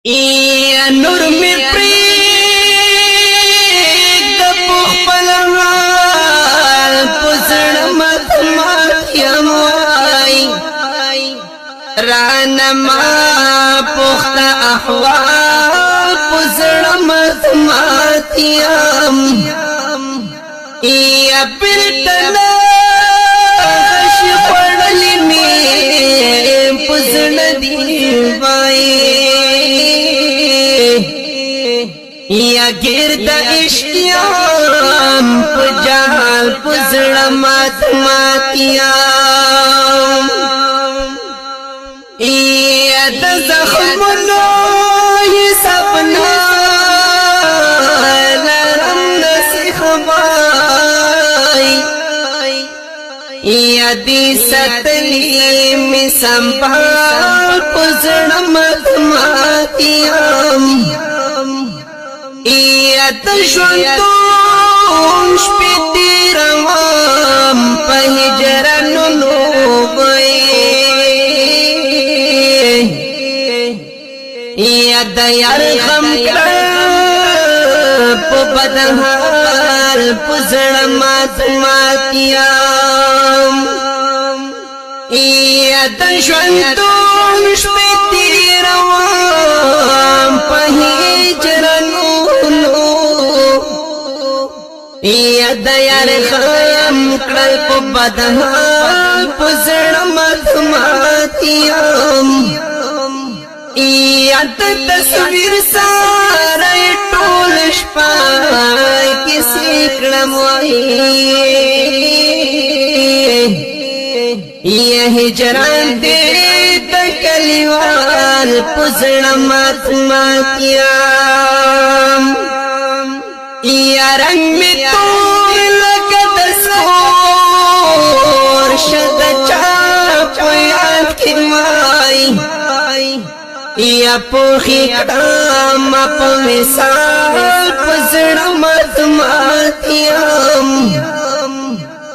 या नूर में प्रेम दपुखपल हाल पुसण मत मातियमाई रानमा पुख्ता अहवाल पुसण मत मातियम या पिलतला खश पड़ली में पुसण दीवाई या गिरद इश्कियाम पुजाल पुजड़ मत मातियाम या जख्मनो ये सपना लरम नसीहबाई या दी सतली में संभाल पुजड़ मत मातियाम इयत शंतोष पितिरवाम पहिजरनु लोबे इयत यरखम करप बदहाल पुजड़ मत मातियाम इयत शंतोष पितिरवाम पहिजरनु या दयार खम कल्प बदहाल पुजड़ मत मातियम या तस्वीर सारे टोलश पाय किसी क्रमवाई या हिजरान दे तकलीवाल पुजड़ मत मातियम या रंग में तोर लगत सोर शद चाप याद खिमाई या पोखी काम अप मिसाल पुजड़ मत मातियम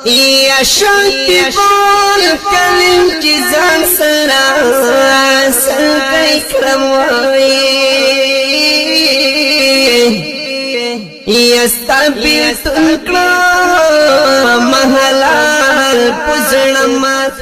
या शक्ति बोल कलिम जिजान सरा सल कई क्रमवाई यस्तबीर तुनकला महलाल पुजड़ मत